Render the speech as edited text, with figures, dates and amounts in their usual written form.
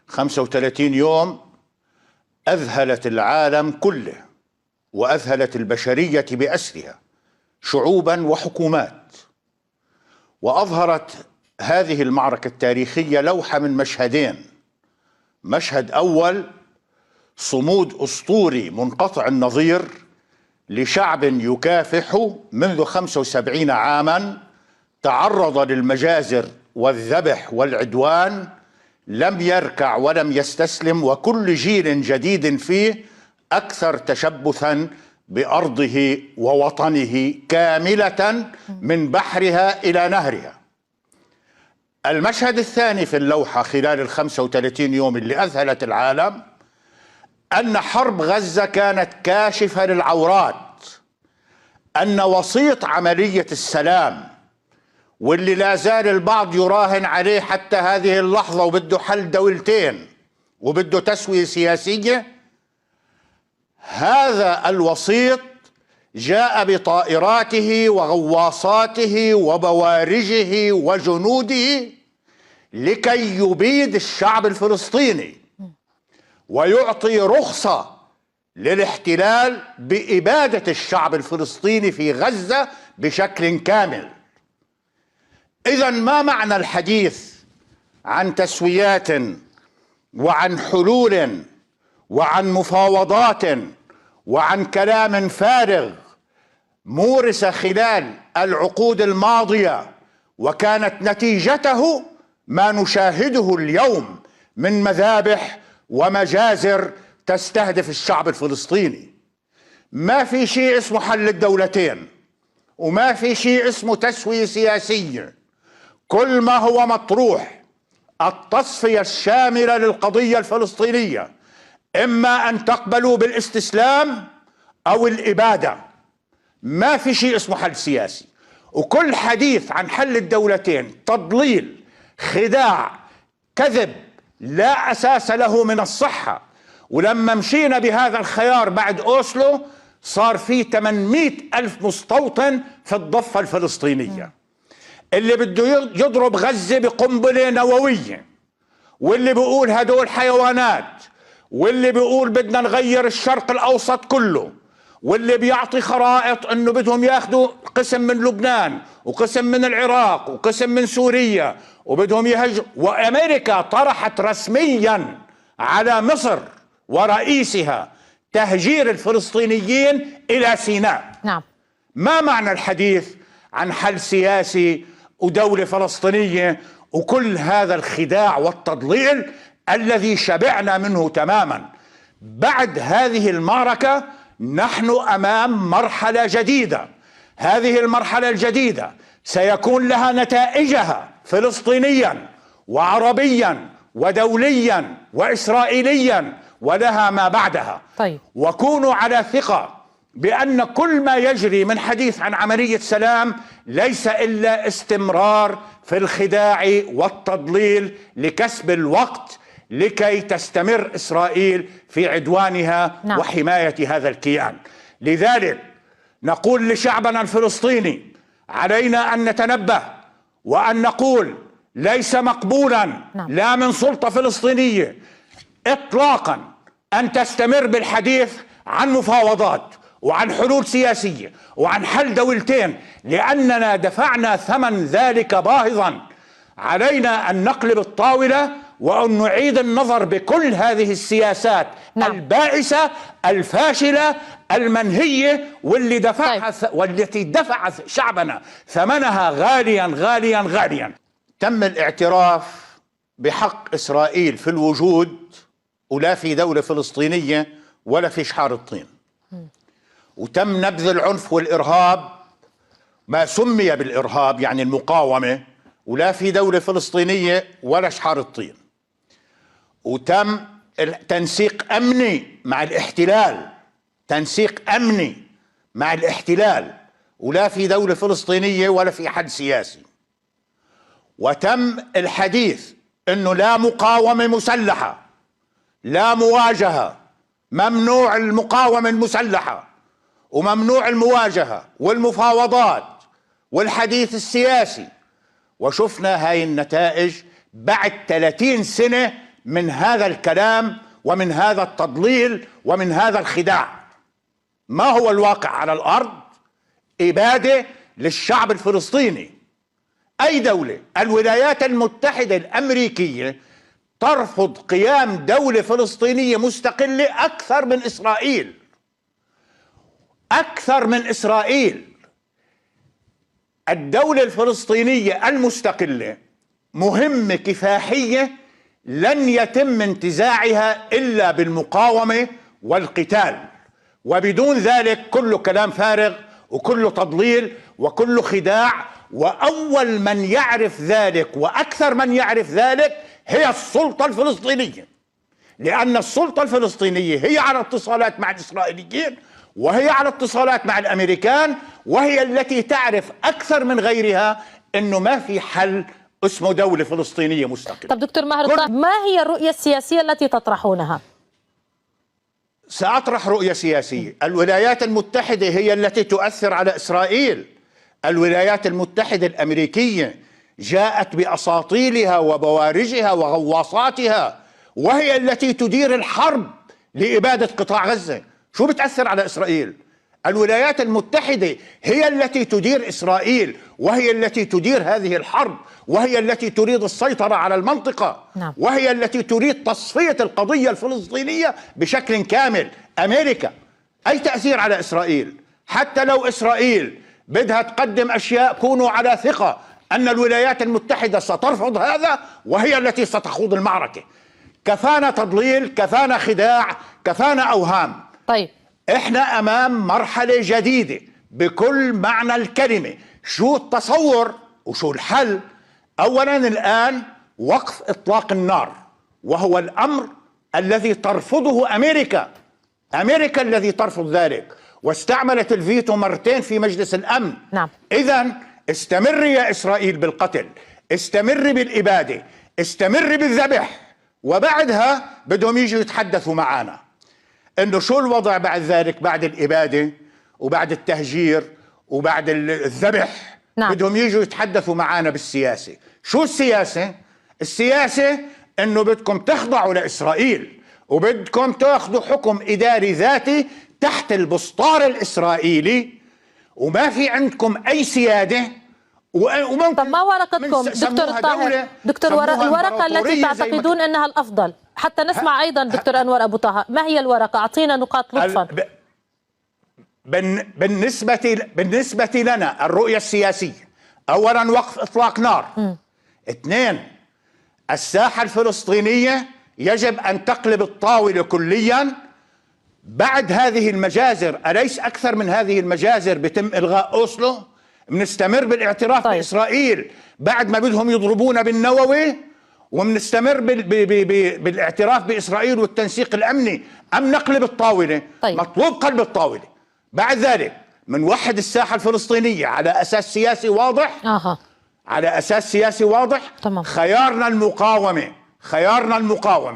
35 يوم أذهلت العالم كله وأذهلت البشرية بأسرها شعوبا وحكومات، وأظهرت هذه المعركة التاريخية لوحة من مشهدين. مشهد أول، صمود أسطوري منقطع النظير لشعب يكافح منذ 75 عاما تعرض للمجازر والذبح والعدوان، لم يركع ولم يستسلم، وكل جيل جديد فيه أكثر تشبثا بأرضه ووطنه كاملة من بحرها إلى نهرها. المشهد الثاني في اللوحة خلال ال35 يوم اللي أذهلت العالم أن حرب غزة كانت كاشفة للعورات، أن وسيط عملية السلام واللي لا زال البعض يراهن عليه حتى هذه اللحظة وبده حل دولتين وبده تسوية سياسية، هذا الوسيط جاء بطائراته وغواصاته وبوارجه وجنوده لكي يبيد الشعب الفلسطيني ويعطي رخصة للاحتلال بإبادة الشعب الفلسطيني في غزة بشكل كامل. إذن ما معنى الحديث عن تسويات وعن حلول وعن مفاوضات وعن كلام فارغ مورس خلال العقود الماضية وكانت نتيجته ما نشاهده اليوم من مذابح ومجازر تستهدف الشعب الفلسطيني؟ ما في شيء اسمه حل الدولتين وما في شيء اسمه تسوية سياسية. كل ما هو مطروح التصفية الشاملة للقضية الفلسطينية، إما أن تقبلوا بالاستسلام أو الإبادة. ما في شيء اسمه حل سياسي، وكل حديث عن حل الدولتين تضليل، خداع، كذب لا أساس له من الصحة. ولما مشينا بهذا الخيار بعد أوسلو صار في 800 ألف مستوطن في الضفة الفلسطينية، اللي بده يضرب غزة بقنبلة نووية، واللي بيقول هدول حيوانات، واللي بيقول بدنا نغير الشرق الأوسط كله، واللي بيعطي خرائط انه بدهم ياخذوا قسم من لبنان وقسم من العراق وقسم من سوريا وبدهم يهجروا. وامريكا طرحت رسميا على مصر ورئيسها تهجير الفلسطينيين الى سيناء. نعم. ما معنى الحديث عن حل سياسي ودولة فلسطينية وكل هذا الخداع والتضليل الذي شبعنا منه تماما؟ بعد هذه المعركة نحن أمام مرحلة جديدة. هذه المرحلة الجديدة سيكون لها نتائجها فلسطينيا وعربيا ودوليا وإسرائيليا ولها ما بعدها. طيب. وكونوا على ثقة بأن كل ما يجري من حديث عن عملية سلام ليس إلا استمرار في الخداع والتضليل لكسب الوقت لكي تستمر إسرائيل في عدوانها. نعم. وحماية هذا الكيان. لذلك نقول لشعبنا الفلسطيني علينا أن نتنبه وأن نقول ليس مقبولا نعم. لا من سلطة فلسطينية إطلاقا أن تستمر بالحديث عن مفاوضات وعن حلول سياسية وعن حل دولتين، لأننا دفعنا ثمن ذلك باهظا. علينا أن نقلب الطاولة وأن نعيد النظر بكل هذه السياسات. نعم. البائسة الفاشلة المنهية واللي دفعها والتي دفع شعبنا ثمنها غاليا غاليا غاليا. تم الاعتراف بحق إسرائيل في الوجود، ولا في دولة فلسطينية ولا في شحار الطين. وتم نبذ العنف والإرهاب، ما سمي بالإرهاب يعني المقاومة، ولا في دولة فلسطينية ولا شحار الطين. وتم تنسيق أمني مع الاحتلال، تنسيق أمني مع الاحتلال، ولا في دولة فلسطينية ولا في حد سياسي. وتم الحديث أنه لا مقاومة مسلحة، لا مواجهة، ممنوع المقاومة المسلحة وممنوع المواجهة والمفاوضات والحديث السياسي. وشفنا هاي النتائج بعد 30 سنة من هذا الكلام ومن هذا التضليل ومن هذا الخداع. ما هو الواقع على الأرض؟ إبادة للشعب الفلسطيني. أي دولة؟ الولايات المتحدة الأمريكية ترفض قيام دولة فلسطينية مستقلة أكثر من إسرائيل، أكثر من إسرائيل. الدولة الفلسطينية المستقلة مهمة كفاحية لن يتم انتزاعها إلا بالمقاومة والقتال، وبدون ذلك كله كلام فارغ وكله تضليل وكله خداع. وأول من يعرف ذلك وأكثر من يعرف ذلك هي السلطة الفلسطينية، لأن السلطة الفلسطينية هي على اتصالات مع الإسرائيليين وهي على اتصالات مع الأمريكان، وهي التي تعرف أكثر من غيرها أنه ما في حل اسمه دولة فلسطينية مستقلة. طب دكتور ماهر الطاهر، ما هي الرؤية السياسية التي تطرحونها؟ سأطرح رؤية سياسية. الولايات المتحدة هي التي تؤثر على إسرائيل. الولايات المتحدة الأمريكية جاءت بأساطيلها وبوارجها وغواصاتها، وهي التي تدير الحرب لإبادة قطاع غزة. شو بتأثر على إسرائيل؟ الولايات المتحدة هي التي تدير إسرائيل، وهي التي تدير هذه الحرب، وهي التي تريد السيطرة على المنطقة. نعم. وهي التي تريد تصفية القضية الفلسطينية بشكل كامل. أمريكا أي تأثير على إسرائيل؟ حتى لو إسرائيل بدها تقدم أشياء كونوا على ثقة أن الولايات المتحدة سترفض هذا، وهي التي ستخوض المعركة. كفانا تضليل، كفانا خداع، كفانا أوهام. طيب، احنا امام مرحلة جديدة بكل معنى الكلمة. شو التصور وشو الحل؟ اولا الان وقف اطلاق النار، وهو الامر الذي ترفضه امريكا. امريكا الذي ترفض ذلك، واستعملت الفيتو مرتين في مجلس الامن. نعم. اذا استمري يا اسرائيل بالقتل، استمري بالابادة، استمري بالذبح، وبعدها بدهم يجوا يتحدثوا معنا انه شو الوضع بعد ذلك، بعد الاباده وبعد التهجير وبعد الذبح. نعم. بدهم يجوا يتحدثوا معنا بالسياسه. شو السياسه؟ السياسه انه بدكم تخضعوا لاسرائيل، وبدكم تاخذوا حكم اداري ذاتي تحت البسطار الاسرائيلي، وما في عندكم اي سياده. طب ما ورقتكم دكتور الطاهر؟ دكتور، الورقه التي تعتقدون انها الافضل، حتى نسمع ايضا دكتور انور ابو طه، ما هي الورقه؟ اعطينا نقاط لطفا. بالنسبه لنا الرؤيه السياسيه، اولا وقف اطلاق نار. اثنين، الساحه الفلسطينيه يجب ان تقلب الطاوله كليا بعد هذه المجازر. اليس اكثر من هذه المجازر بتم الغاء اوسلو؟ بنستمر بالاعتراف طيب. بإسرائيل بعد ما بدهم يضربونا بالنووي، وبنستمر بالاعتراف بإسرائيل والتنسيق الأمني، أم نقلب الطاولة؟ طيب. مطلوب قلب الطاولة. بعد ذلك منوحد الساحة الفلسطينية على أساس سياسي واضح. على أساس سياسي واضح. تمام. خيارنا المقاومة، خيارنا المقاومة.